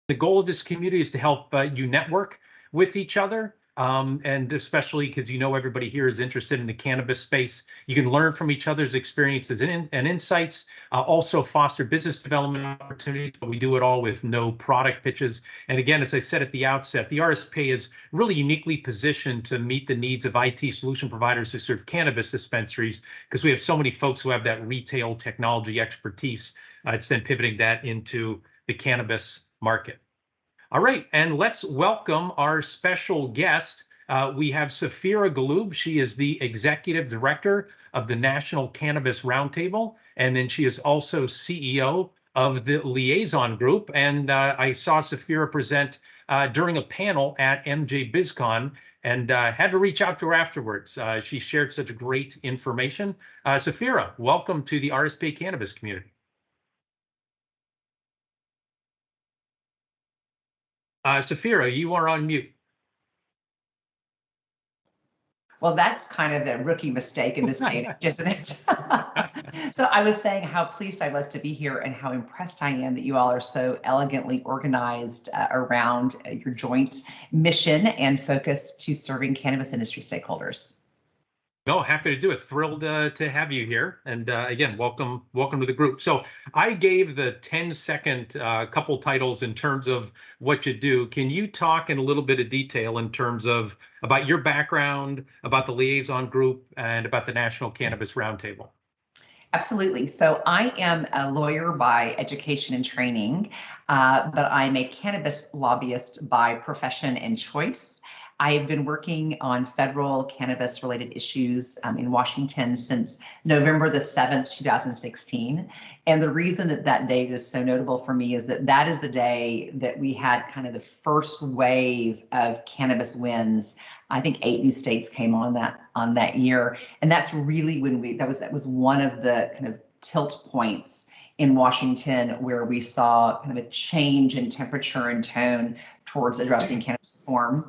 The goal of this community is to help you network with each other. And especially because everybody here is interested in the cannabis space. You can learn from each other's experiences and insights, also foster business development opportunities, but we do it all with no product pitches. And again, as I said at the outset, the RSPA is really uniquely positioned to meet the needs of IT solution providers who serve cannabis dispensaries, because we have so many folks who have that retail technology expertise. It's then pivoting that into the cannabis market. All right, and let's welcome our special guest. We have Saphira Galoob. She is the Executive Director of the National Cannabis Roundtable, and then she is also CEO of the Liaison Group. And I saw Saphira present during a panel at MJ BizCon and had to reach out to her afterwards. She shared such great information. Saphira, welcome to the RSPA Cannabis Community. Saphira, you are on mute. Well, that's kind of a rookie mistake in this day and age, isn't it? So I was saying how pleased I was to be here and how impressed I am that you all are so elegantly organized around your joint mission and focus to serving cannabis industry stakeholders. No, happy to do it. Thrilled to have you here. And again, welcome to the group. So I gave the 10-second couple titles in terms of what you do. Can you talk in a little bit of detail in terms of about your background, about the Liaison Group, and about the National Cannabis Roundtable? Absolutely. So I am a lawyer by education and training, but I'm a cannabis lobbyist by profession and choice. I've been working on federal cannabis related issues in Washington since November the 7th, 2016. And the reason that that date is so notable for me is that that is the day that we had kind of the first wave of cannabis wins. I think 8 new states came on that year. And that's really when that was one of the kind of tilt points in Washington where we saw kind of a change in temperature and tone towards addressing cannabis reform.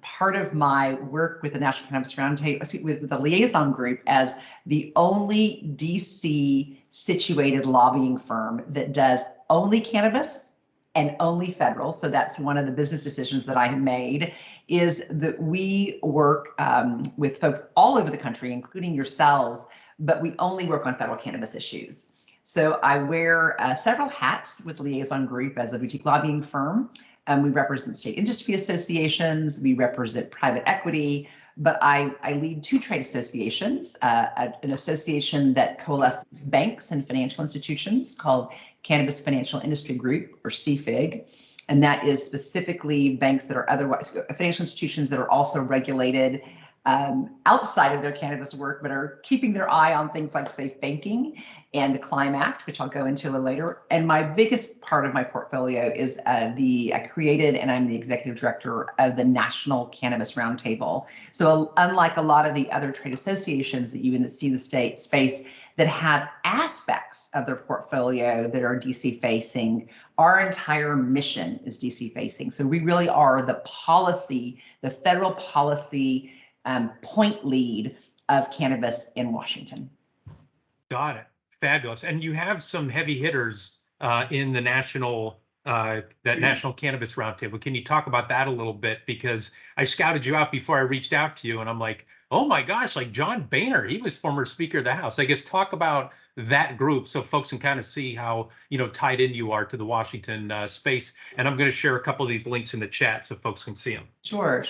Part of my work with the National Cannabis Roundtable, with the Liaison Group, as the only DC situated lobbying firm that does only cannabis and only federal. So that's one of the business decisions that I have made, is that we work with folks all over the country, including yourselves, but we only work on federal cannabis issues. So I wear several hats with the Liaison Group as a boutique lobbying firm. We represent state industry associations, we represent private equity, but I lead 2 trade associations, an association that coalesces banks and financial institutions called Cannabis Financial Industry Group, or CFIG, and that is specifically banks that are otherwise financial institutions that are also regulated outside of their cannabis work, but are keeping their eye on things like safe banking and the CLIMB Act, which I'll go into a little later. And my biggest part of my portfolio is I created and I'm the executive director of the National Cannabis Roundtable. So unlike a lot of the other trade associations that you see in the state space that have aspects of their portfolio that are DC facing, our entire mission is DC facing. So we really are the federal policy point lead of cannabis in Washington. Got it. Fabulous. And you have some heavy hitters in the National Cannabis Roundtable. Can you talk about that a little bit? Because I scouted you out before I reached out to you, and I'm like, oh my gosh, like John Boehner, he was former Speaker of the House. I guess talk about that group so folks can kind of see how tied in you are to the Washington space. And I'm going to share a couple of these links in the chat so folks can see them. Sure.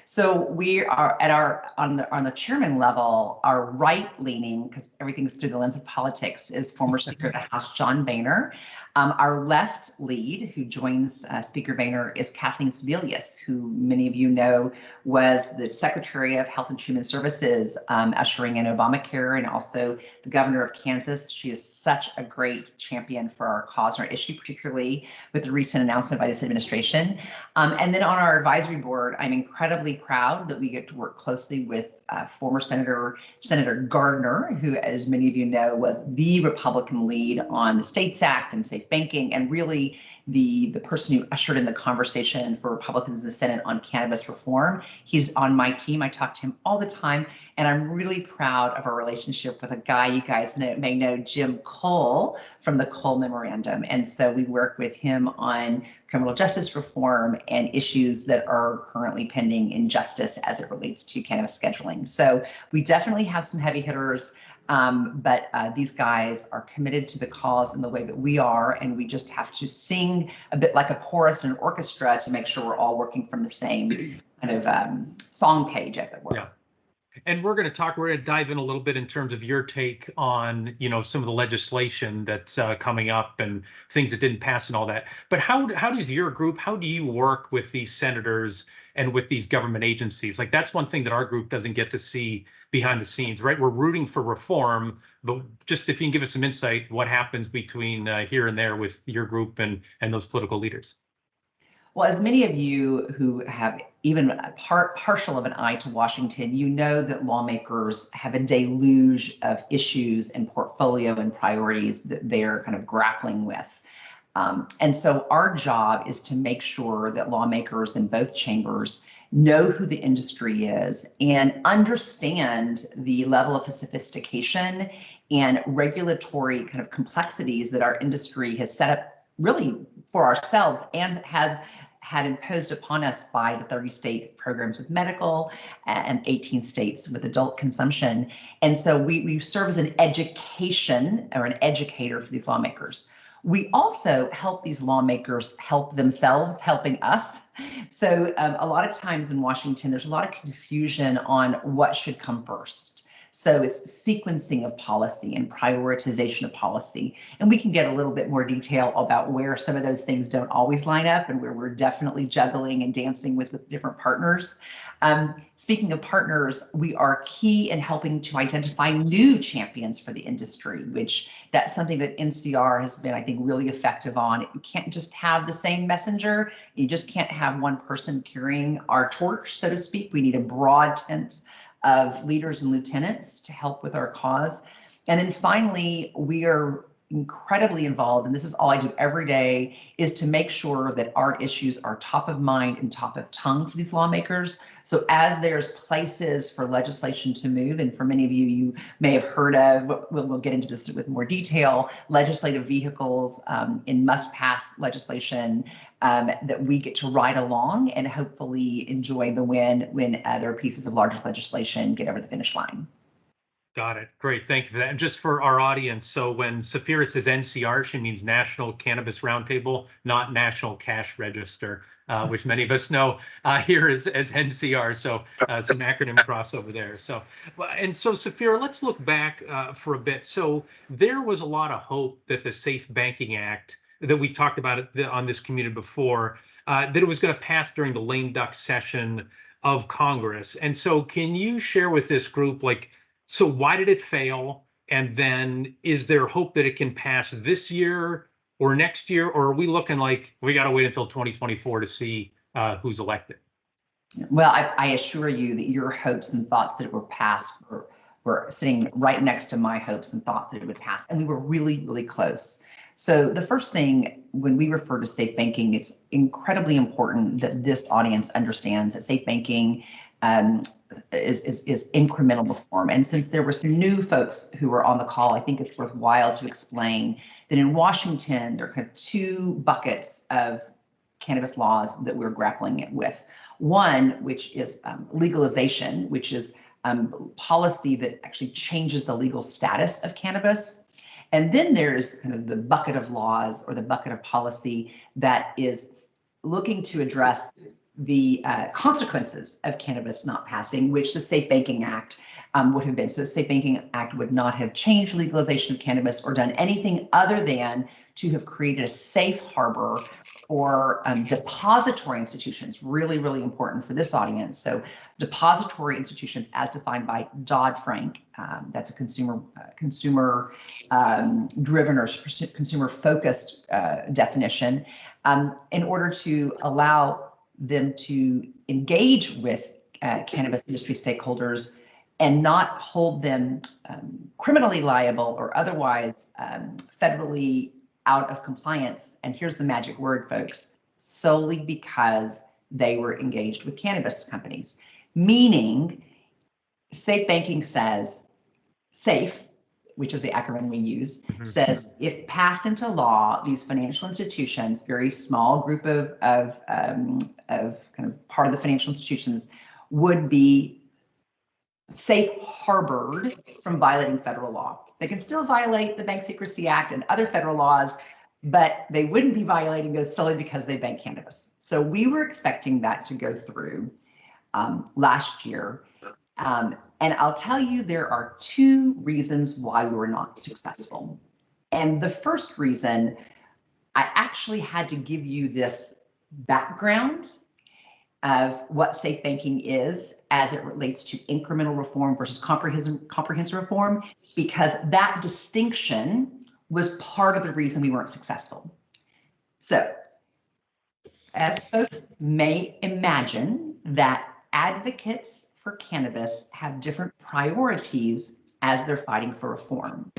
So we are at on the chairman level, our right leaning, because everything's through the lens of politics, is former Speaker of the House John Boehner. Our left lead, who joins Speaker Boehner, is Kathleen Sebelius, who many of you know was the Secretary of Health and Human Services, ushering in Obamacare, and also the governor of Kansas. She is such a great champion for our cause and our issue, particularly with the recent announcement by this administration. And then on our advisory board, I'm incredibly proud that we get to work closely with former Senator Gardner, who, as many of you know, was the Republican lead on the States Act and safe banking, and really the person who ushered in the conversation for Republicans in the Senate on cannabis reform. He's on my team. I talk to him all the time, and I'm really proud of our relationship with a guy you guys may may know Jim Cole from the Cole Memorandum. And so we work with him on criminal justice reform and issues that are currently pending in justice as it relates to cannabis scheduling. So we definitely have some heavy hitters, but these guys are committed to the cause in the way that we are, and we just have to sing a bit like a chorus and an orchestra to make sure we're all working from the same kind of song page, as it were. Yeah. And we're going to dive in a little bit in terms of your take on, some of the legislation that's coming up and things that didn't pass and all that. But how do you work with these senators and with these government agencies? Like, that's one thing that our group doesn't get to see behind the scenes, right? We're rooting for reform, but just if you can give us some insight, what happens between here and there with your group and those political leaders? Well, as many of you who have even a partial of an eye to Washington, you know that lawmakers have a deluge of issues and portfolio and priorities that they're kind of grappling with. And so our job is to make sure that lawmakers in both chambers know who the industry is and understand the level of sophistication and regulatory kind of complexities that our industry has set up really for ourselves and had imposed upon us by the 30 state programs with medical and 18 states with adult consumption. And so we serve as an education or an educator for these lawmakers. We also help these lawmakers help themselves, helping us. So a lot of times in Washington, there's a lot of confusion on what should come first. So it's sequencing of policy and prioritization of policy. And we can get a little bit more detail about where some of those things don't always line up and where we're definitely juggling and dancing with different partners. Speaking of partners, we are key in helping to identify new champions for the industry, which that's something that NCR has been, I think, really effective on. You can't just have the same messenger. You just can't have one person carrying our torch, so to speak. We need a broad tent of leaders and lieutenants to help with our cause. And then finally, we are incredibly involved, and this is all I do every day, is to make sure that our issues are top of mind and top of tongue for these lawmakers. So as there's places for legislation to move, and for many of you, you may have heard of, we'll get into this with more detail, legislative vehicles in must-pass legislation that we get to ride along and hopefully enjoy the win when other pieces of larger legislation get over the finish line. Got it. Great. Thank you for that. And just for our audience, so when Saphira says NCR, she means National Cannabis Roundtable, not National Cash Register, which many of us know here as NCR. So some acronym crossover there. So Saphira, let's look back for a bit. So there was a lot of hope that the Safe Banking Act that we've talked about on this community before, that it was going to pass during the lame duck session of Congress. And so can you share with this group, so why did it fail? And then is there hope that it can pass this year or next year? Or are we looking like we got to wait until 2024 to see who's elected? Well, I assure you that your hopes and thoughts that it would pass were sitting right next to my hopes and thoughts that it would pass. And we were really, really close. So the first thing, when we refer to safe banking, it's incredibly important that this audience understands that safe banking is incremental reform. And since there were some new folks who were on the call, I think it's worthwhile to explain that in Washington, there are kind of two buckets of cannabis laws that we're grappling with. One, which is legalization, which is policy that actually changes the legal status of cannabis. And then there's kind of the bucket of laws or the bucket of policy that is looking to address the consequences of cannabis not passing, which the Safe Banking Act would have been. So the Safe Banking Act would not have changed legalization of cannabis or done anything other than to have created a safe harbor for depository institutions, really, really important for this audience. So depository institutions as defined by Dodd-Frank, that's a consumer driven or consumer focused definition, in order to allow them to engage with cannabis industry stakeholders and not hold them criminally liable or otherwise federally out of compliance. And here's the magic word, folks, solely because they were engaged with cannabis companies. Meaning, safe banking says safe which is the acronym we use, says if passed into law, these financial institutions, very small group of kind of part of the financial institutions, would be safe harbored from violating federal law. They can still violate the Bank Secrecy Act and other federal laws, but they wouldn't be violating those solely because they bank cannabis. So we were expecting that to go through last year. And I'll tell you, there are two reasons why we were not successful. And the first reason, I actually had to give you this background of what safe banking is as it relates to incremental reform versus comprehensive reform, because that distinction was part of the reason we weren't successful. So, as folks may imagine, that advocates for cannabis have different priorities as they're fighting for reform.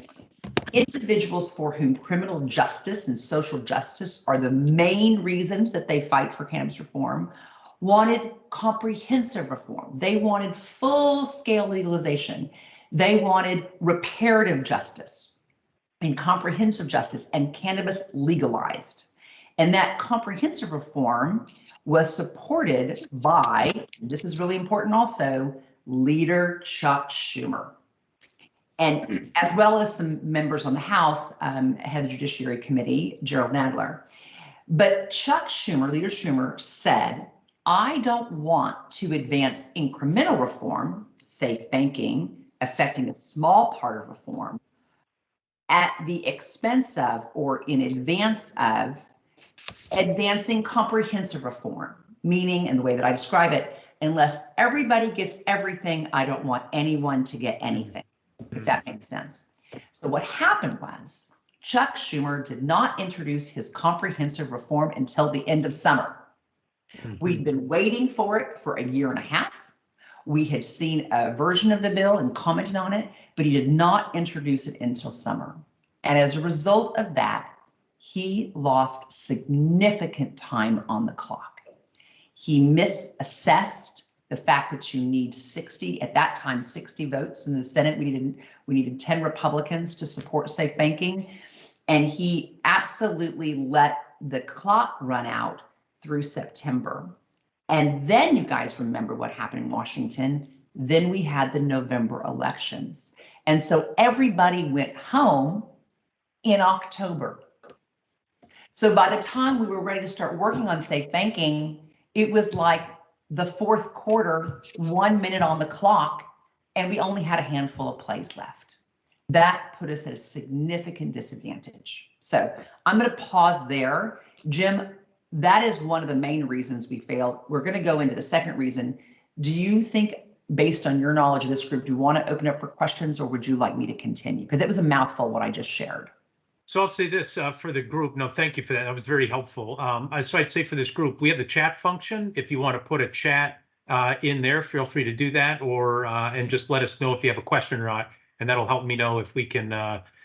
Individuals for whom criminal justice and social justice are the main reasons that they fight for cannabis reform wanted comprehensive reform. They wanted full-scale legalization. They wanted reparative justice and comprehensive justice and cannabis legalized. And that comprehensive reform was supported by, this is really important also, Leader Chuck Schumer. And as well as some members on the House, head of the Judiciary Committee, Gerald Nadler. But Chuck Schumer, Leader Schumer, said, I don't want to advance incremental reform, safe banking, affecting a small part of reform, at the expense of or in advance of advancing comprehensive reform, meaning, in the way that I describe it, unless everybody gets everything, I don't want anyone to get anything, if that makes sense. So what happened was Chuck Schumer did not introduce his comprehensive reform until the end of summer. We'd been waiting for it for a year and a half. We had seen a version of the bill and commented on it, but he did not introduce it until summer. And as a result of that, he lost significant time on the clock. He misassessed the fact that you need 60, at that time, 60 votes in the Senate. We needed 10 Republicans to support safe banking. And he absolutely let the clock run out through September. And then you guys remember what happened in Washington. Then we had the November elections. And so everybody went home in October. So by the time we were ready to start working on safe banking, it was like the fourth quarter, 1 minute on the clock, and we only had a handful of plays left. That put us at a significant disadvantage. So I'm going to pause there. Jim, that is one of the main reasons we failed. We're going to go into the second reason. Do you think, based on your knowledge of this group, do you want to open up for questions, or would you like me to continue? Because it was a mouthful what I just shared. So I'll say this for the group. No, thank you for that. That was very helpful. So I'd say for this group, we have the chat function. If you want to put a chat in there, feel free to do that, or and just let us know if you have a question or not, and that'll help me know if we can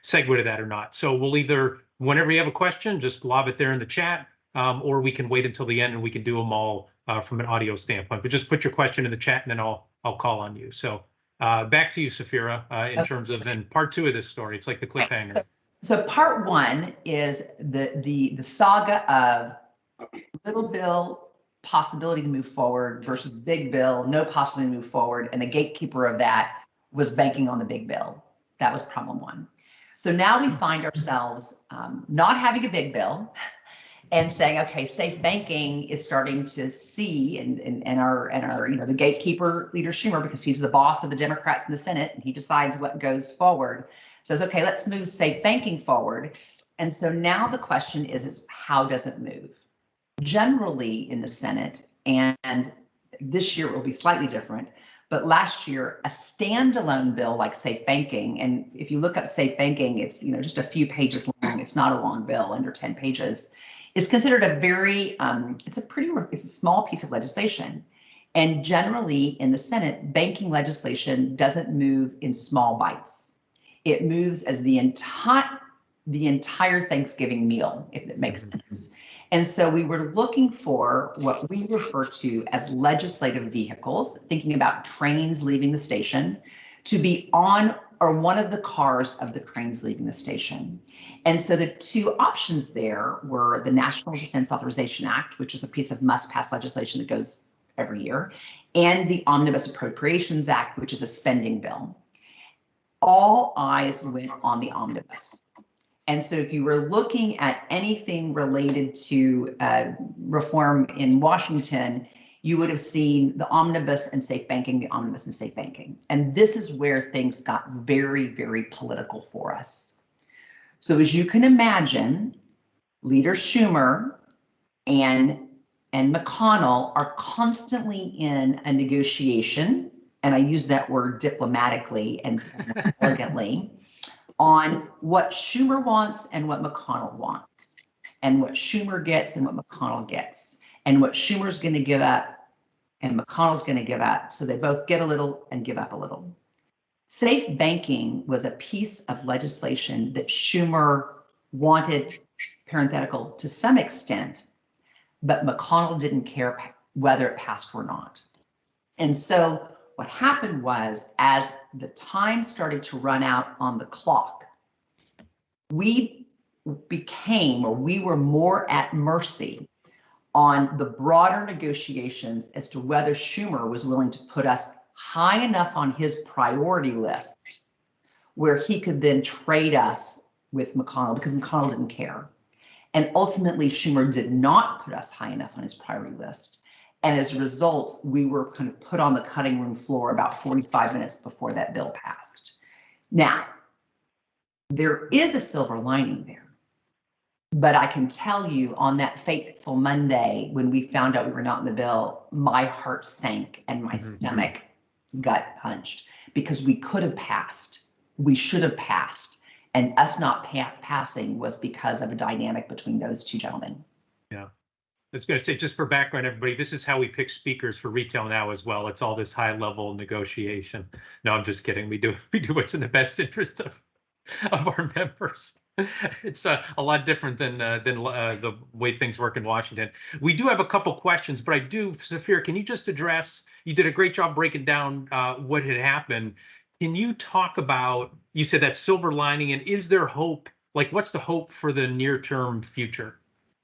segue to that or not. So we'll either, whenever you have a question, just lob it there in the chat, or we can wait until the end and we can do them all from an audio standpoint. But just put your question in the chat, and then I'll call on you. So back to you, Saphira, in terms of then part two of this story. It's like the cliffhanger. So part one is the saga of little bill possibility to move forward versus big bill, no possibility to move forward. And the gatekeeper of that was banking on the big bill. That was problem one. So now we find ourselves not having a big bill and saying, okay, safe banking is starting to see and our the gatekeeper, Leader Schumer, because he's the boss of the Democrats in the Senate and he decides what goes forward, says, okay, let's move safe banking forward. And so now the question is how does it move? Generally in the Senate, and this year it will be slightly different, but last year, a standalone bill like safe banking, and if you look up safe banking, it's just a few pages long. It's not a long bill, under 10 pages. It's considered a very, it's a small piece of legislation. And generally in the Senate, banking legislation doesn't move in small bites. It moves as the entire Thanksgiving meal, if it makes sense. And so we were looking for what we refer to as legislative vehicles, thinking about trains leaving the station, to be on or one of the cars of the trains leaving the station. And so the two options there were the National Defense Authorization Act, which is a piece of must-pass legislation that goes every year, and the Omnibus Appropriations Act, which is a spending bill. All eyes went on the omnibus. And so if you were looking at anything related to reform in Washington, you would have seen the omnibus and safe banking, the omnibus and safe banking. And this is where things got very, very political for us. So as you can imagine, Leader Schumer and McConnell are constantly in a negotiation, and I use that word diplomatically and elegantly, on what Schumer wants and what McConnell wants, and what Schumer gets and what McConnell gets, and what Schumer's going to give up and McConnell's going to give up. So they both get a little and give up a little. Safe banking was a piece of legislation that Schumer wanted, parenthetical, to some extent, but McConnell didn't care whether it passed or not. And so what happened was, as the time started to run out on the clock, we were more at mercy on the broader negotiations as to whether Schumer was willing to put us high enough on his priority list where he could then trade us with McConnell, because McConnell didn't care. And ultimately, Schumer did not put us high enough on his priority list. And as a result, we were kind of put on the cutting room floor about 45 minutes before that bill passed. Now, there is a silver lining there. But I can tell you, on that fateful Monday, when we found out we were not in the bill, my heart sank and my stomach gut punched, because we could have passed. We should have passed. And us not passing was because of a dynamic between those two gentlemen. Yeah. I was going to say, just for background, everybody, this is how we pick speakers for Retail Now as well. It's all this high-level negotiation. No, I'm just kidding. We do what's in the best interest of our members. It's a lot different than the way things work in Washington. We do have a couple questions, but Saphira, can you just address, you did a great job breaking down what had happened. Can you talk about, you said that silver lining, and is there hope? Like, what's the hope for the near-term future?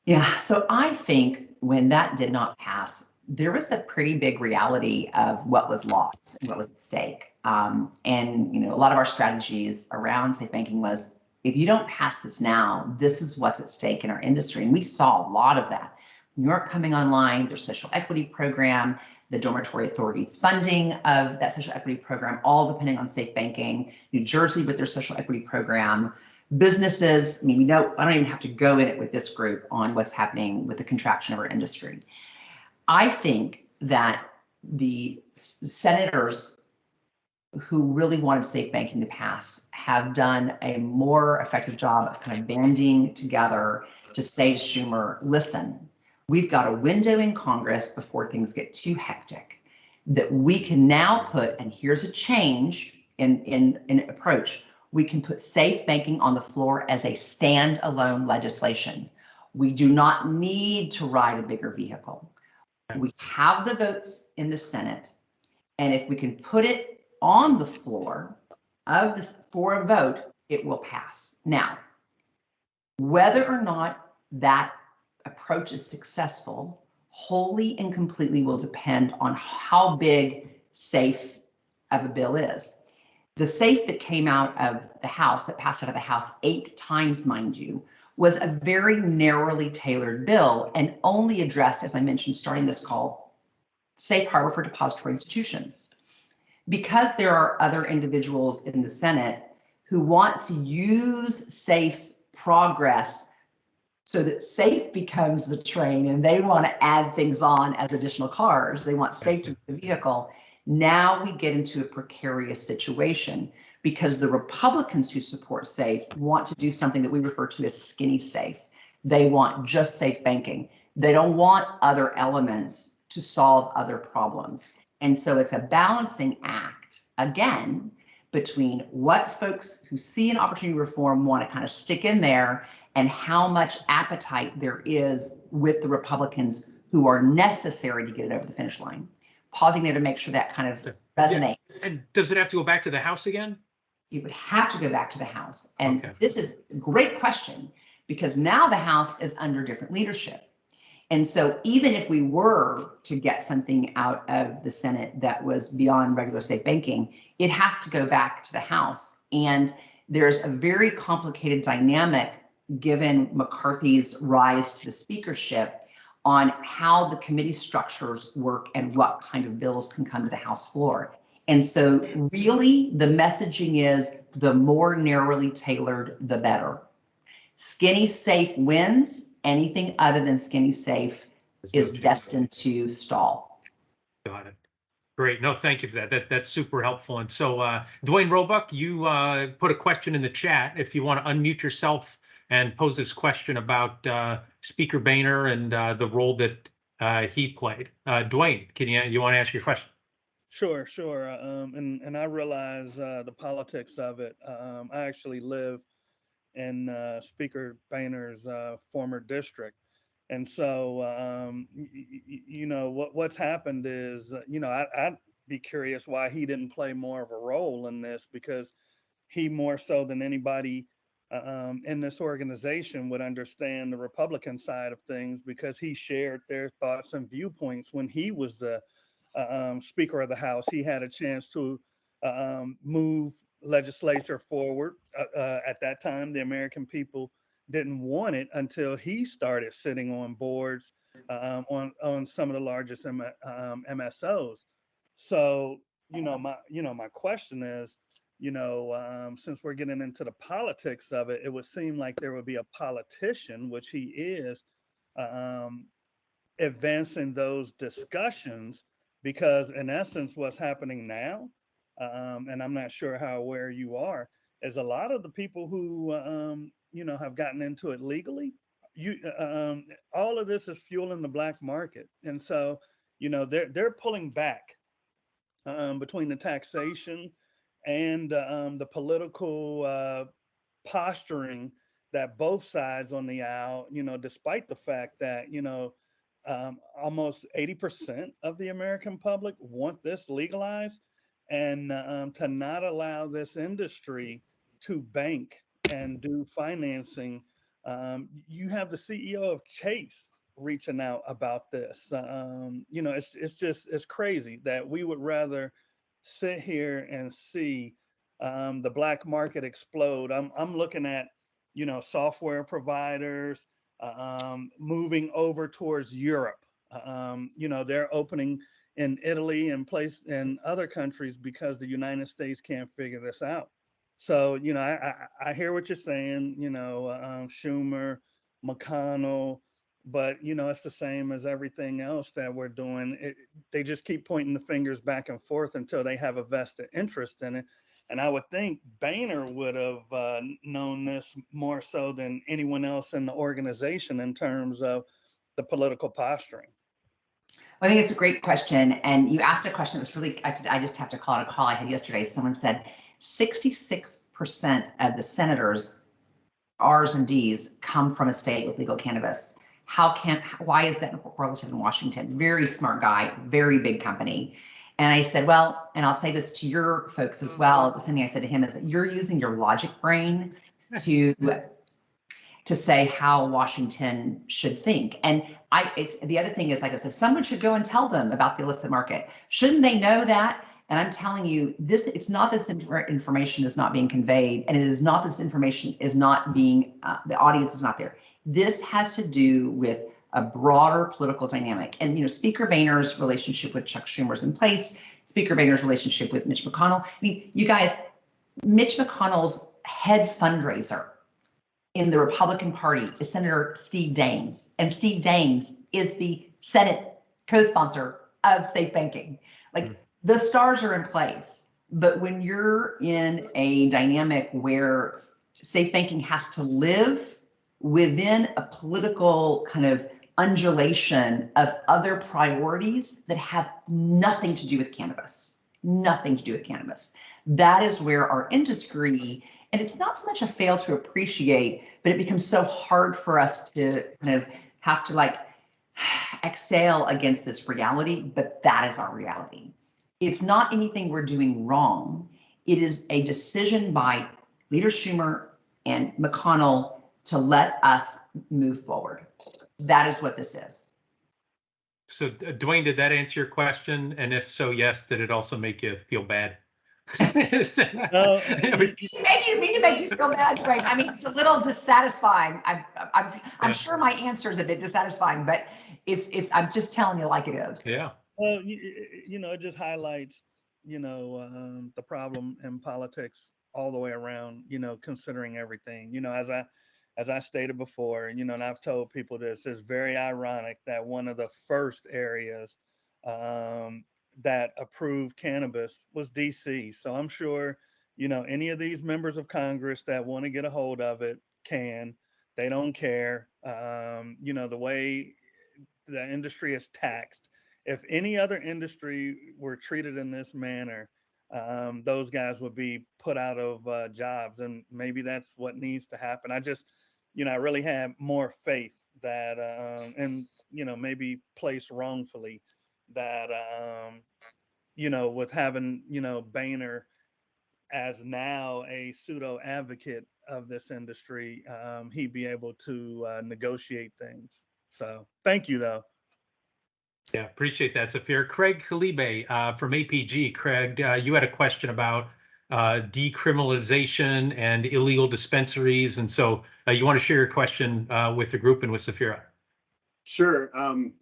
Yeah, so I think when that did not pass, there was a pretty big reality of what was lost and what was at stake. And a lot of our strategies around safe banking was, if you don't pass this now, this is what's at stake in our industry. And we saw a lot of that. New York coming online, their social equity program, the dormitory authority's funding of that social equity program, all depending on safe banking. New Jersey with their social equity program. Businesses, I mean, I don't even have to go in it with this group on what's happening with the contraction of our industry. I think that the senators who really wanted safe banking to pass have done a more effective job of kind of banding together to say to Schumer, listen, we've got a window in Congress before things get too hectic that we can now put, and here's a change in approach, we can put safe banking on the floor as a standalone legislation. We do not need to ride a bigger vehicle. We have the votes in the Senate, and if we can put it on the floor of this for a vote, it will pass. Now, whether or not that approach is successful wholly and completely will depend on how big safe of a bill is. The safe that came out of the House, that passed out of the House 8 times, mind you, was a very narrowly tailored bill and only addressed, as I mentioned starting this call, safe harbor for depository institutions. Because there are other individuals in the Senate who want to use SAFE's progress so that SAFE becomes the train and they want to add things on as additional cars. They want SAFE to be the vehicle. Now we get into a precarious situation because the Republicans who support SAFE want to do something that we refer to as skinny SAFE. They want just safe banking. They don't want other elements to solve other problems. And so it's a balancing act, again, between what folks who see an opportunity to reform want to kind of stick in there and how much appetite there is with the Republicans who are necessary to get it over the finish line. Pausing there to make sure that kind of resonates. And does it have to go back to the House again? it would have to go back to the House. And Okay. this is a great question because now the House is under different leadership. And so even if we were to get something out of the Senate that was beyond regular safe banking, it has to go back to the House. And there's a very complicated dynamic given McCarthy's rise to the speakership on how the committee structures work and what kind of bills can come to the House floor. And so really the messaging is the more narrowly tailored, the better. Skinny safe wins. Anything other than skinny safe is destined to stall. Got it. Great. No, thank you for that. That's super helpful. And so, Dwayne Roebuck, you put a question in the chat. If you want to unmute yourself and pose this question about Speaker Boehner and the role that he played. Dwayne, you want to ask your question? Sure. And I realize the politics of it. I actually live in Speaker Boehner's former district. And so, what's happened is, I'd be curious why he didn't play more of a role in this, because he more so than anybody in this organization would understand the Republican side of things, because he shared their thoughts and viewpoints when he was the Speaker of the House. He had a chance to move legislature forward. At that time, the American people didn't want it until he started sitting on boards on some of the largest MSOs. So, my question is, since we're getting into the politics of it, it would seem like there would be a politician, which he is, advancing those discussions, because in essence, what's happening now, and I'm not sure how aware you are, is a lot of the people who, have gotten into it legally, all of this is fueling the black market. And so, they're pulling back between the taxation and the political posturing that both sides on the aisle, despite the fact that, almost 80% of the American public want this legalized, and to not allow this industry to bank and do financing. You have the CEO of Chase reaching out about this. It's crazy that we would rather sit here and see the black market explode. I'm looking at, software providers moving over towards Europe. They're opening in Italy and in other countries because the United States can't figure this out. So, I hear what you're saying, Schumer, McConnell, but, it's the same as everything else that we're doing. They just keep pointing the fingers back and forth until they have a vested interest in it. And I would think Boehner would have known this more so than anyone else in the organization in terms of the political posturing. I think it's a great question. And you asked a question that was really, I just have to call it a call I had yesterday. Someone said 66% of the senators, R's and D's, come from a state with legal cannabis. Why is that relative in Washington? Very smart guy, very big company. And I said, well, and I'll say this to your folks as well. The same thing I said to him is that you're using your logic brain to say how Washington should think. And the other thing is, like I said, someone should go and tell them about the illicit market. Shouldn't they know that? And I'm telling you, it's not this information is not being conveyed, and it is not this information is not being, the audience is not there. This has to do with a broader political dynamic. And, Speaker Boehner's relationship with Chuck Schumer's in place, Speaker Boehner's relationship with Mitch McConnell. I mean, you guys, Mitch McConnell's head fundraiser in the Republican Party is Senator Steve Daines. And Steve Daines is the Senate co-sponsor of safe banking. The stars are in place. But when you're in a dynamic where safe banking has to live within a political kind of undulation of other priorities that have nothing to do with cannabis, that is where our industry, and it's not so much a fail to appreciate, but it becomes so hard for us to kind of have to exhale against this reality, but that is our reality. It's not anything we're doing wrong. It is a decision by Leader Schumer and McConnell to let us move forward. That is what this is. So Dwayne, did that answer your question? And if so, yes, did it also make you feel bad? No, You mean to make you feel bad, Dwayne? I mean, it's a little dissatisfying. I'm sure my answer is a bit dissatisfying, but I'm just telling you like it is. Yeah. well, it just highlights, the problem in politics all the way around, considering everything, as I stated before, and I've told people this, it's very ironic that one of the first areas that approved cannabis was DC. So I'm sure, any of these members of Congress that want to get a hold of it can. They don't care. The way the industry is taxed. If any other industry were treated in this manner, those guys would be put out of jobs, and maybe that's what needs to happen. I just, I really have more faith that, and maybe placed wrongfully, that with having Boehner as now a pseudo advocate of this industry, he'd be able to negotiate things. So thank you, though. Yeah, appreciate that, Saphira. Craig Galoob from APG. Craig, you had a question about decriminalization and illegal dispensaries. And so you want to share your question with the group and with Saphira. Sure.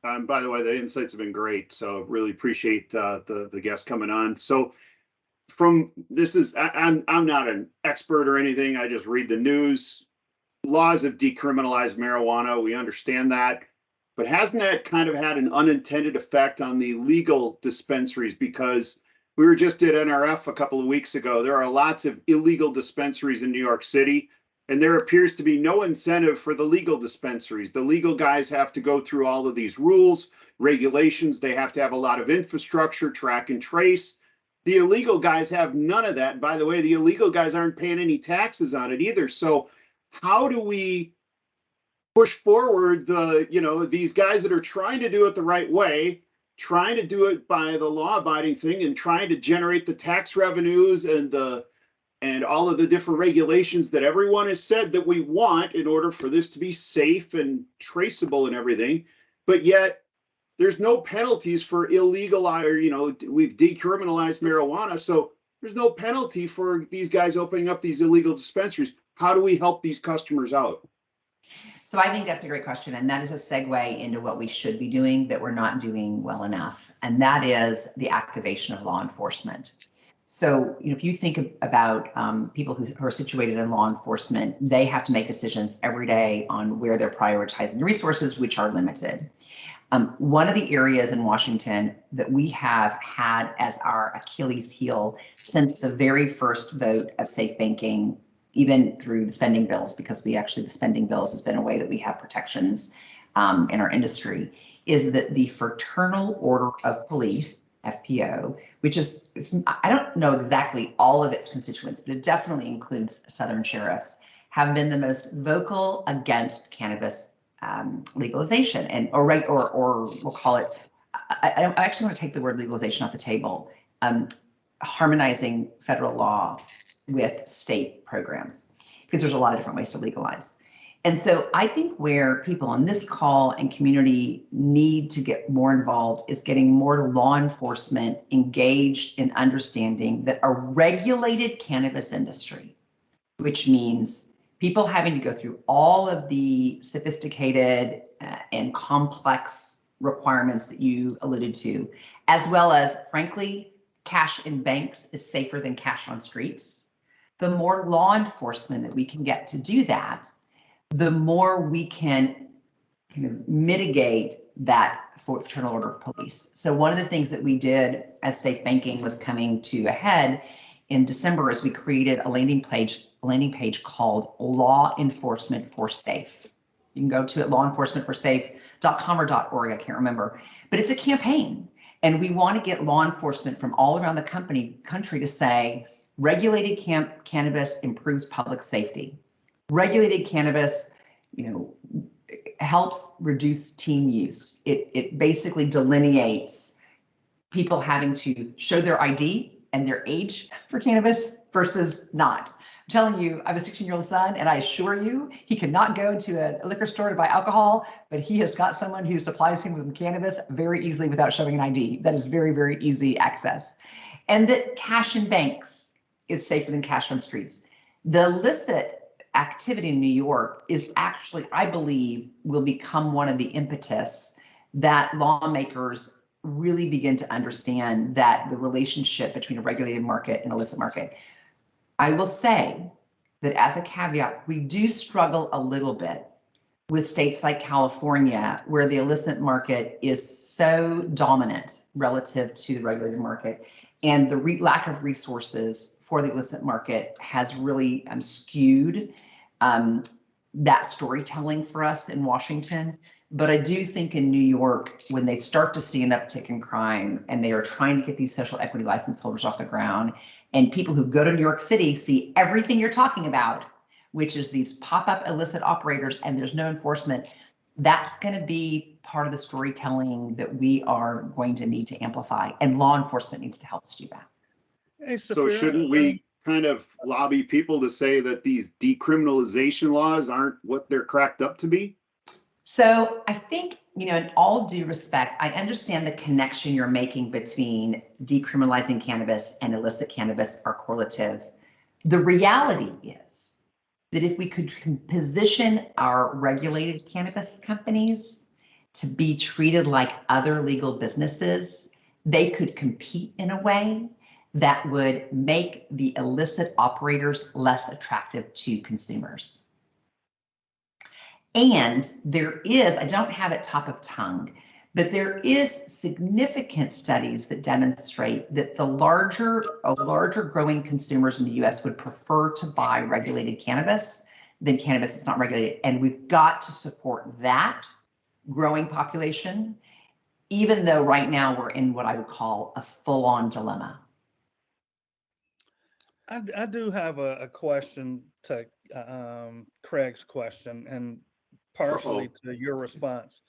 By the way, the insights have been great. So really appreciate the guests coming on. So I'm not an expert or anything. I just read the news. Laws have decriminalized marijuana. We understand that. But hasn't that kind of had an unintended effect on the legal dispensaries? Because we were just at NRF a couple of weeks ago. There are lots of illegal dispensaries in New York City, and there appears to be no incentive for the legal dispensaries. The legal guys have to go through all of these rules, regulations. They have to have a lot of infrastructure, track and trace. The illegal guys have none of that. And by the way, the illegal guys aren't paying any taxes on it either. So how do we push forward these guys that are trying to do it the right way, trying to do it by the law-abiding thing, and trying to generate the tax revenues and all of the different regulations that everyone has said that we want in order for this to be safe and traceable and everything, but yet there's no penalties for illegal, or we've decriminalized marijuana, so there's no penalty for these guys opening up these illegal dispensaries. How do we help these customers out? So I think that's a great question. And that is a segue into what we should be doing that we're not doing well enough. And that is the activation of law enforcement. So, if you think about people who are situated in law enforcement, they have to make decisions every day on where they're prioritizing resources, which are limited. One of the areas in Washington that we have had as our Achilles heel since the very first vote of safe banking, even through the spending bills, because the spending bills has been a way that we have protections in our industry, is that the Fraternal Order of Police, FPO, which is, I don't know exactly all of its constituents, but it definitely includes Southern sheriffs, have been the most vocal against cannabis legalization, or we'll call it, I actually want to take the word legalization off the table, harmonizing federal law with state programs, because there's a lot of different ways to legalize. And so I think where people on this call and community need to get more involved is getting more law enforcement engaged in understanding that a regulated cannabis industry, which means people having to go through all of the sophisticated and complex requirements that you alluded to, as well as, frankly, cash in banks is safer than cash on streets. The more law enforcement that we can get to do that, the more we can kind of mitigate that Fraternal Order of Police. So one of the things that we did as safe banking was coming to a head in December is we created a landing page called Law Enforcement for Safe. You can go to it, lawenforcementforsafe.com or .org, I can't remember, but it's a campaign. And we want to get law enforcement from all around the country to say, regulated cannabis improves public safety. Regulated cannabis, helps reduce teen use. It basically delineates people having to show their ID and their age for cannabis versus not. I'm telling you, I have a 16-year-old son, and I assure you, he cannot go into a liquor store to buy alcohol, but he has got someone who supplies him with cannabis very easily without showing an ID. That is very, very easy access. And that cash in banks is safer than cash on streets. The illicit activity in New York is actually, I believe, will become one of the impetus that lawmakers really begin to understand that the relationship between a regulated market and illicit market. I will say that as a caveat, we do struggle a little bit with states like California, where the illicit market is so dominant relative to the regulated market, and the lack of resources for the illicit market has really skewed that storytelling for us in Washington. But I do think in New York, when they start to see an uptick in crime and they are trying to get these social equity license holders off the ground, and people who go to New York City see everything you're talking about, which is these pop-up illicit operators, and there's no enforcement, that's going to be part of the storytelling that we are going to need to amplify, and law enforcement needs to help us do that. Hey, So shouldn't we kind of lobby people to say that these decriminalization laws aren't what they're cracked up to be? So I think, in all due respect, I understand the connection you're making between decriminalizing cannabis and illicit cannabis are correlative. The reality is that if we could position our regulated cannabis companies to be treated like other legal businesses, they could compete in a way that would make the illicit operators less attractive to consumers. And there is, I don't have it top of tongue, but there is significant studies that demonstrate that the larger growing consumers in the US would prefer to buy regulated cannabis than cannabis that's not regulated. And we've got to support that growing population, even though right now we're in what I would call a full-on dilemma. I do have a question to Craig's question, and partially to your response,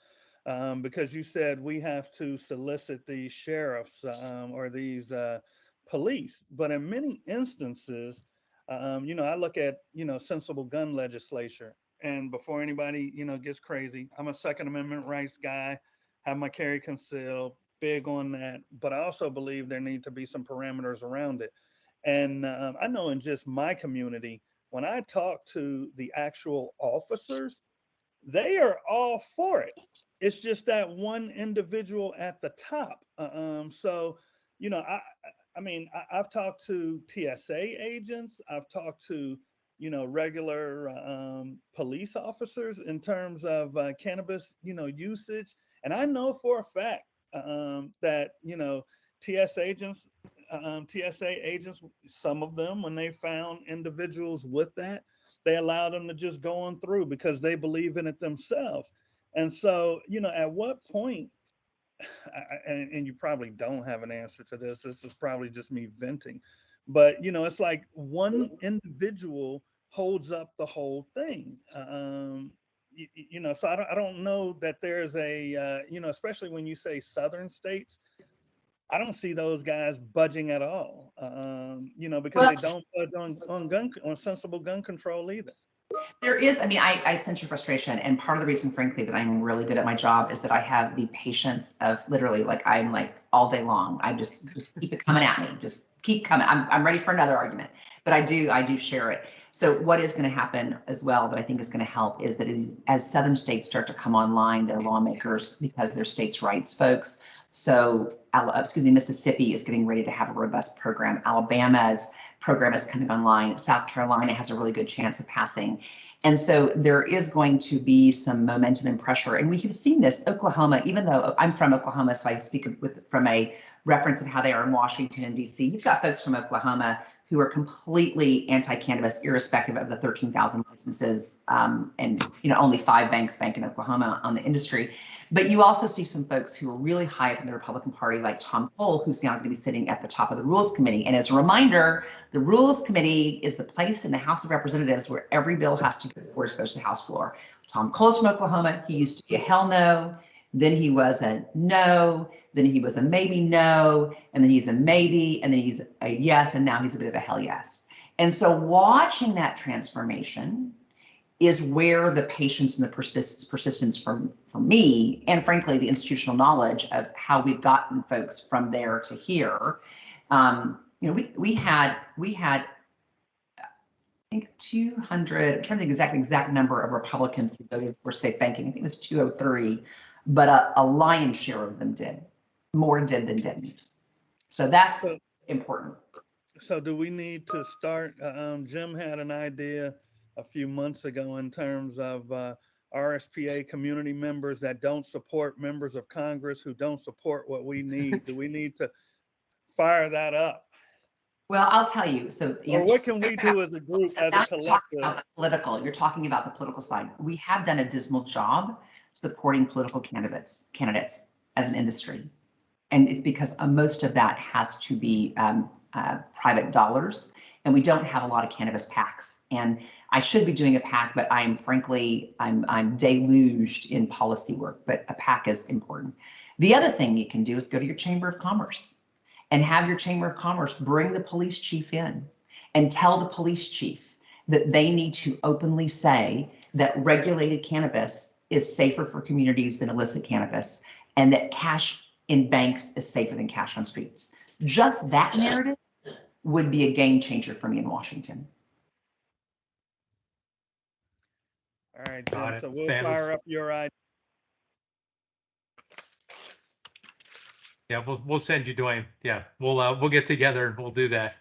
because you said we have to solicit these sheriffs or these police, but in many instances, I look at, sensible gun legislation, and before anybody, gets crazy, I'm a Second Amendment rights guy, have my carry conceal, big on that, but I also believe there need to be some parameters around it. And I know in just my community, when I talk to the actual officers, they are all for it. It's just that one individual at the top. So, I've talked to TSA agents. I've talked to, regular police officers in terms of cannabis, usage. And I know for a fact that, TSA agents, some of them, when they found individuals with that, they allow them to just go on through because they believe in it themselves. And so, at what point, and you probably don't have an answer to this, this is probably just me venting, but, it's like one individual holds up the whole thing. So I don't know that there's a, especially when you say southern states, I don't see those guys budging at all, because they don't budge on sensible gun control either. There is, I sense your frustration, and part of the reason, frankly, that I'm really good at my job is that I have the patience of literally, I'm all day long. I just keep it coming at me, just keep coming. I'm ready for another argument, but I do share it. So what is going to happen as well that I think is going to help is that as southern states start to come online, their lawmakers, because they're states' rights folks. So, Mississippi is getting ready to have a robust program. Alabama's program is coming online. South Carolina has a really good chance of passing. And so there is going to be some momentum and pressure. And we have seen this. Oklahoma, even though I'm from Oklahoma, so I speak from a reference of how they are in Washington and DC. You've got folks from Oklahoma who are completely anti-cannabis, irrespective of the 13,000 licenses, and only 5 banks bank in Oklahoma on the industry. But you also see some folks who are really high up in the Republican Party, like Tom Cole, who's now going to be sitting at the top of the Rules Committee. And as a reminder, the Rules Committee is the place in the House of Representatives where every bill has to go before it goes to the House floor. Tom Cole's from Oklahoma. He used to be a hell no then he was a no, then he was a maybe no, and then he's a maybe, and then he's a yes, and now he's a bit of a hell yes. And so watching that transformation is where the patience and the persistence from me, and frankly, the institutional knowledge of how we've gotten folks from there to here. We had I think 200, I'm trying to think exact number of Republicans who voted for safe banking. I think it was 203, but a lion's share of them did. More did than didn't. So that's important. So do we need to start, Jim had an idea a few months ago in terms of RSPA community members that don't support members of Congress who don't support what we need. Do we need to fire that up? Well, I'll tell you. So, or what can we do as a group, so as a collective? You're talking about the political side. We have done a dismal job supporting political candidates as an industry, and it's because most of that has to be private dollars, and we don't have a lot of cannabis PACs. And I should be doing a PAC, but I'm deluged in policy work. But a PAC is important. The other thing you can do is go to your Chamber of Commerce and have your Chamber of Commerce bring the police chief in and tell the police chief that they need to openly say that regulated cannabis is safer for communities than illicit cannabis, and that cash in banks is safer than cash on streets. Just that narrative would be a game changer for me in Washington. All right, Jim, so we'll fire up your idea. Yeah, we'll send you, Dwayne. Yeah, we'll get together and we'll do that.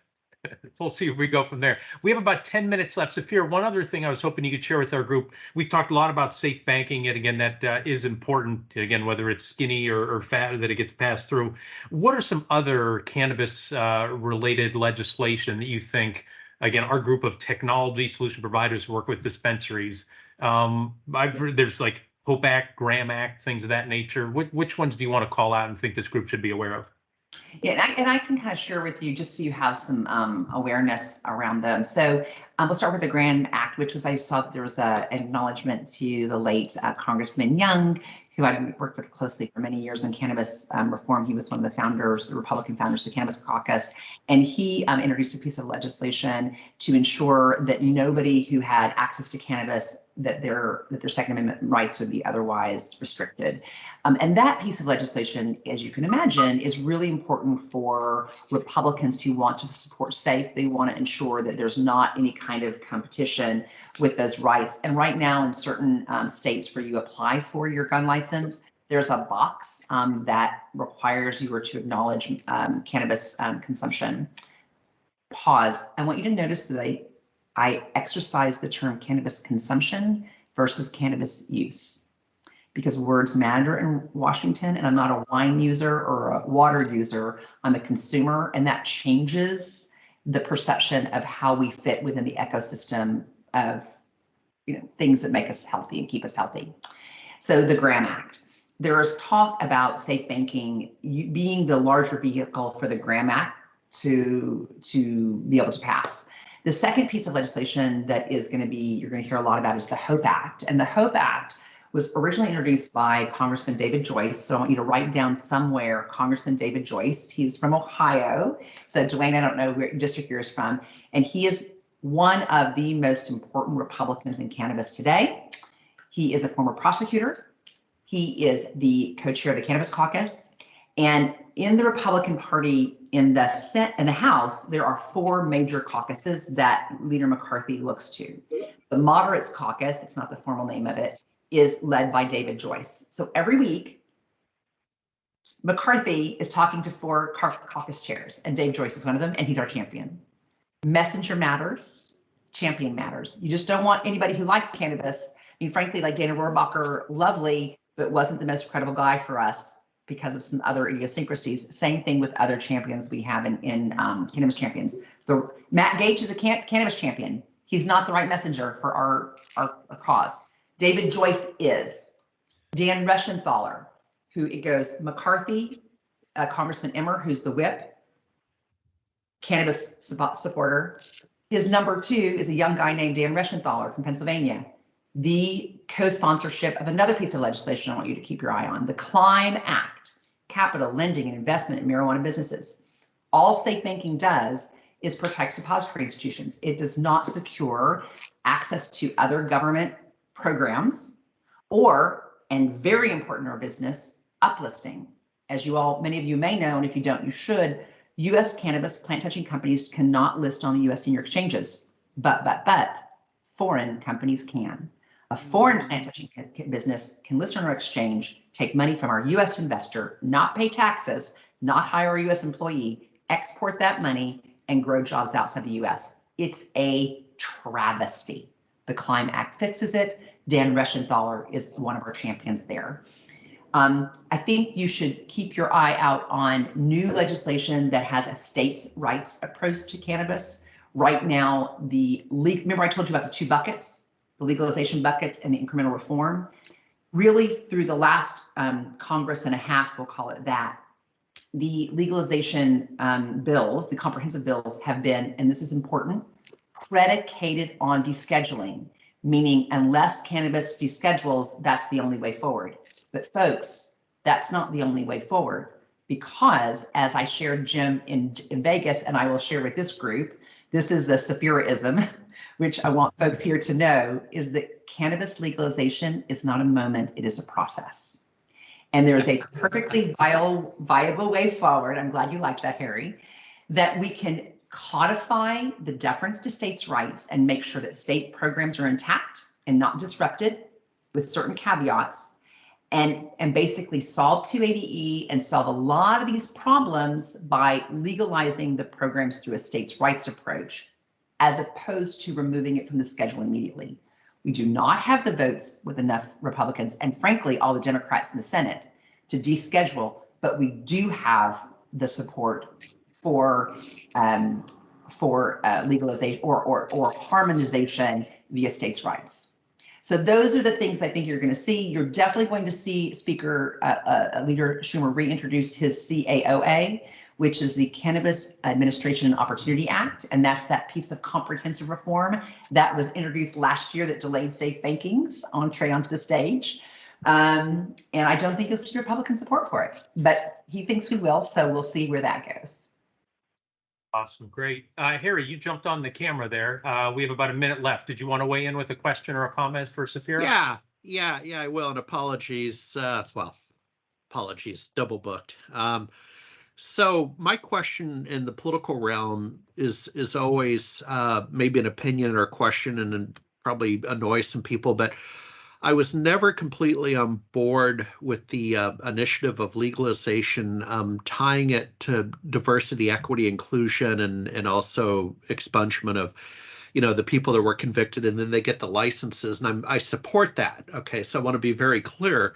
We'll see if we go from there. We have about 10 minutes left. Saphira, one other thing I was hoping you could share with our group. We've talked a lot about safe banking, and again, that is important. Again, whether it's skinny or fat, that it gets passed through. What are some other cannabis related legislation that you think, again, our group of technology solution providers who work with dispensaries? I've heard there's like Hope Act, Graham Act, things of that nature. Which ones do you want to call out and think this group should be aware of? Yeah, and I can kind of share with you just so you have some awareness around them. So we'll start with the Graham Act, which was, I saw that there was an acknowledgement to the late Congressman Young, who I'd worked with closely for many years on cannabis reform. He was one of the founders, the Republican founders of the Cannabis Caucus, and he introduced a piece of legislation to ensure that nobody who had access to cannabis, that their Second Amendment rights would be otherwise restricted. And that piece of legislation, as you can imagine, is really important for Republicans who want to support SAFE. They want to ensure that there's not any kind of competition with those rights. And right now, in certain states where you apply for your gun license, there's a box that requires you to acknowledge cannabis consumption. Pause. I want you to notice that I exercise the term cannabis consumption versus cannabis use, because words matter in Washington, and I'm not a wine user or a water user. I'm a consumer, and that changes the perception of how we fit within the ecosystem of things that make us healthy and keep us healthy. So the Graham Act. There is talk about safe banking being the larger vehicle for the Graham Act to be able to pass. The second piece of legislation that is going to be, you're going to hear a lot about, is the Hope Act. And the Hope Act was originally introduced by Congressman David Joyce. So I want you to write down somewhere Congressman David Joyce. He's from Ohio. So Dwayne, I don't know where district you're from. And he is one of the most important Republicans in cannabis today. He is a former prosecutor. He is the co-chair of the Cannabis Caucus. And in the Republican Party, in the Senate and the House, there are four major caucuses that Leader McCarthy looks to. The Moderates Caucus, it's not the formal name of it, is led by David Joyce. So every week, McCarthy is talking to four caucus chairs, and Dave Joyce is one of them, and he's our champion. Messenger matters, champion matters. You just don't want anybody who likes cannabis. I mean, frankly, like Dana Rohrabacher, lovely, but wasn't the most credible guy for us because of some other idiosyncrasies. Same thing with other champions we have in cannabis champions. Matt Gaetz is a cannabis champion. He's not the right messenger for our cause. David Joyce is. Dan Reschenthaler, who it goes McCarthy, Congressman Emmer, who's the whip, cannabis supporter. His number two is a young guy named Dan Reschenthaler from Pennsylvania. the co-sponsorship of another piece of legislation I want you to keep your eye on, the CLIMB Act, Capital, Lending, and Investment in Marijuana Businesses. All safe banking does is protects depository institutions. It does not secure access to other government programs or, and very important in our business, uplisting. As you all, many of you may know, and if you don't, you should, U.S. cannabis plant touching companies cannot list on the U.S. senior exchanges, but foreign companies can. A foreign plant touching business can list on our exchange, take money from our U.S. investor, not pay taxes, not hire a U.S. employee, export that money, and grow jobs outside the U.S. It's a travesty. The CLIMB Act fixes it. Dan Reschenthaler is one of our champions there. I think you should keep your eye out on new legislation that has a states' rights approach to cannabis. Right now, remember I told you about the two buckets, the legalization buckets and the incremental reform. Really, through the last Congress and a half, we'll call it that, the legalization bills, the comprehensive bills have been, and this is important, predicated on descheduling, meaning unless cannabis deschedules, that's the only way forward. But folks, that's not the only way forward, because as I shared, Jim, in Vegas, and I will share with this group, this is the Saphiraism, which I want folks here to know, is that cannabis legalization is not a moment, it is a process. And there's a perfectly viable way forward, I'm glad you liked that, Harry, that we can codify the deference to states' rights and make sure that state programs are intact and not disrupted with certain caveats, and basically solve 280E and solve a lot of these problems by legalizing the programs through a states' rights approach, as opposed to removing it from the schedule immediately. We do not have the votes with enough Republicans and frankly, all the Democrats in the Senate to deschedule, but we do have the support for legalization or harmonization via states' rights. So those are the things I think you're going to see. You're definitely going to see Speaker Leader Schumer reintroduce his CAOA, which is the Cannabis Administration and Opportunity Act. And that's that piece of comprehensive reform that was introduced last year that delayed safe banking's entree onto the stage. And I don't think you'll see Republican support for it, but he thinks we will. So we'll see where that goes. Awesome. Great. Harry, you jumped on the camera there. We have about a minute left. Did you want to weigh in with a question or a comment for Saphira? Yeah, I will. And apologies. Apologies, double booked. So my question in the political realm is always maybe an opinion or a question, and probably annoys some people, but I was never completely on board with the initiative of legalization, tying it to diversity, equity, inclusion, and also expungement of, the people that were convicted, and then they get the licenses. And I support that. Okay, so I want to be very clear.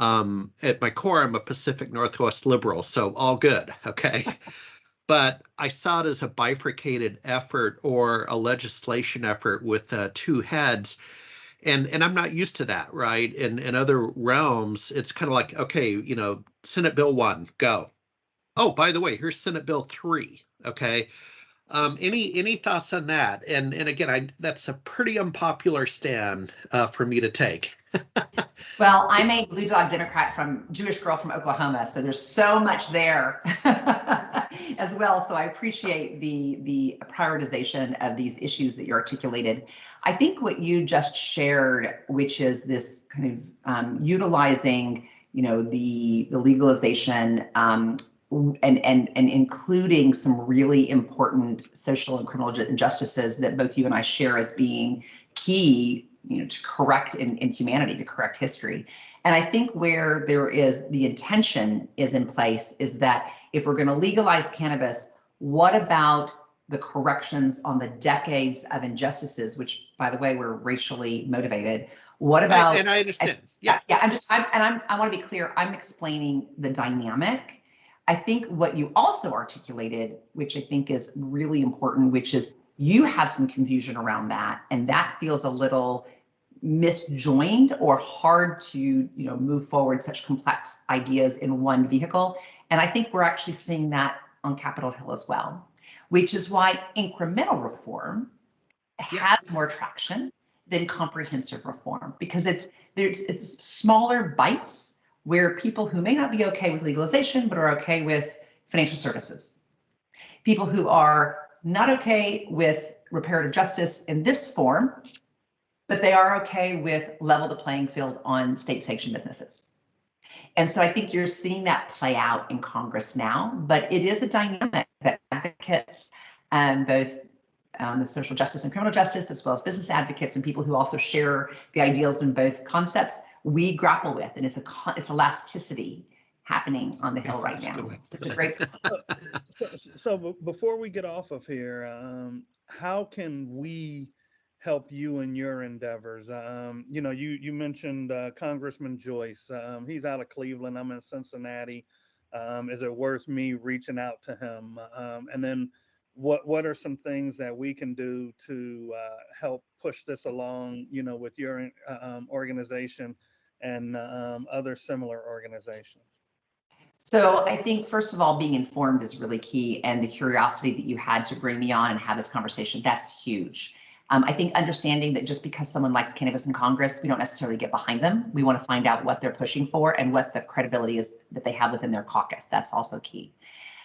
At my core, I'm a Pacific Northwest liberal, so all good. Okay. But I saw it as a bifurcated effort or a legislation effort with two heads. And I'm not used to that, right? In other realms, it's kind of like, okay, Senate Bill 1, go. Oh, by the way, here's Senate Bill 3, okay? Any thoughts on that? And again, that's a pretty unpopular stand for me to take. Well, I'm a blue dog Democrat Jewish girl from Oklahoma, so there's so much there as well. So I appreciate the prioritization of these issues that you articulated. I think what you just shared, which is this kind of utilizing, the legalization and including some really important social and criminal injustices that both you and I share as being key, to correct in humanity, to correct history. And I think where there is the intention is in place is that if we're going to legalize cannabis, what about the corrections on the decades of injustices, which, by the way, were racially motivated? What about? And I understand. Yeah. I want to be clear. I'm explaining the dynamic. I think what you also articulated, which I think is really important, which is you have some confusion around that, and that feels a little misjoined or hard to move forward such complex ideas in one vehicle. And I think we're actually seeing that on Capitol Hill as well, which is why incremental reform has more traction than comprehensive reform, because it's smaller bites where people who may not be okay with legalization but are okay with financial services, people who are not okay with reparative justice in this form, but they are okay with level the playing field on state sanctioned businesses. And so I think you're seeing that play out in Congress now, but it is a dynamic that advocates, both the social justice and criminal justice, as well as business advocates and people who also share the ideals in both concepts, we grapple with, and it's elasticity happening on the Hill right now. Such a great. So before we get off of here, how can we help you in your endeavors? You know, you mentioned Congressman Joyce. He's out of Cleveland. I'm in Cincinnati. Is it worth me reaching out to him? And then what are some things that we can do to help push this along, you know, with your organization and other similar organizations? So I think, first of all, being informed is really key, and the curiosity that you had to bring me on and have this conversation, that's huge. I think understanding that just because someone likes cannabis in Congress, we don't necessarily get behind them. We want to find out what they're pushing for and what the credibility is that they have within their caucus. That's also key.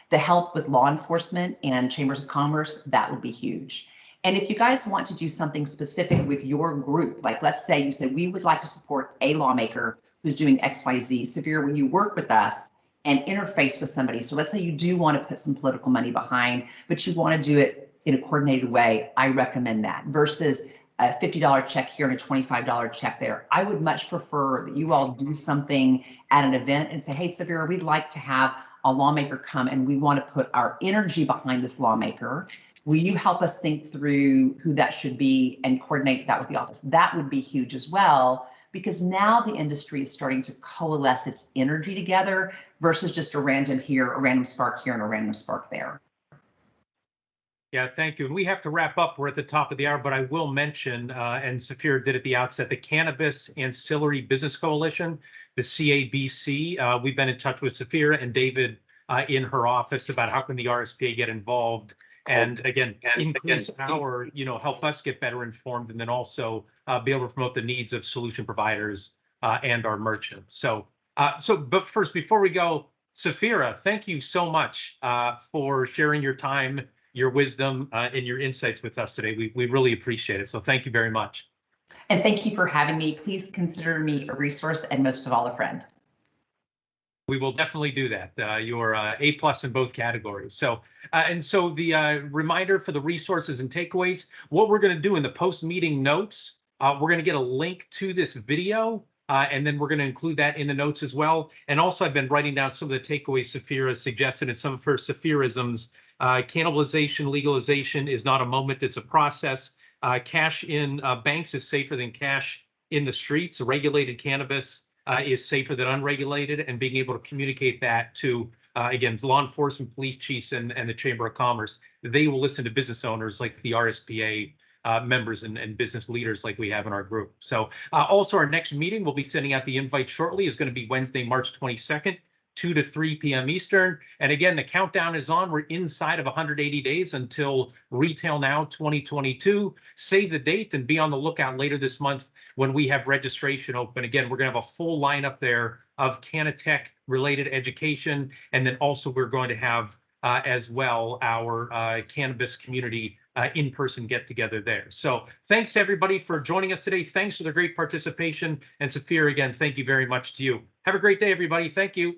The help with law enforcement and chambers of commerce, that would be huge. And if you guys want to do something specific with your group, like let's say you say, we would like to support a lawmaker who's doing XYZ. Saphira, when you work with us and interface with somebody, so let's say you do want to put some political money behind, but you want to do it in a coordinated way, I recommend that versus a $50 check here and a $25 check there. I would much prefer that you all do something at an event and say, hey, Saphira, we'd like to have a lawmaker come and we want to put our energy behind this lawmaker. Will you help us think through who that should be and coordinate that with the office? That would be huge as well, because now the industry is starting to coalesce its energy together versus just a random here, a random spark here, and a random spark there. Yeah, thank you. And we have to wrap up. We're at the top of the hour, but I will mention, and Saphira did at the outset, the Cannabis Ancillary Business Coalition, the CABC. We've been in touch with Saphira and David in her office about how can the RSPA get involved and again, increase our, help us get better informed, and then also be able to promote the needs of solution providers and our merchants. So, but first, before we go, Saphira, thank you so much for sharing your time, your wisdom, and your insights with us today. We really appreciate it. So thank you very much. And thank you for having me. Please consider me a resource and most of all, a friend. We will definitely do that. You're A+ in both categories. So, and so the reminder for the resources and takeaways, what we're going to do in the post-meeting notes, we're going to get a link to this video, and then we're going to include that in the notes as well. And also, I've been writing down some of the takeaways Saphira suggested and some of her Saphirisms. Cannibalization, legalization is not a moment, it's a process. Cash in banks is safer than cash in the streets. Regulated cannabis is safer than unregulated, and being able to communicate that to, again, law enforcement, police chiefs, and the Chamber of Commerce. They will listen to business owners like the RSPA members and business leaders like we have in our group. So also our next meeting, we'll be sending out the invite shortly, is going to be Wednesday, March 22nd. 2 to 3 p.m. Eastern. And again, the countdown is on. We're inside of 180 days until Retail Now 2022. Save the date and be on the lookout later this month when we have registration open. Again, we're going to have a full lineup there of Canatech related education. And then also we're going to have as well our cannabis community in-person get together there. So thanks to everybody for joining us today. Thanks for the great participation. And Saphira, again, thank you very much to you. Have a great day, everybody. Thank you.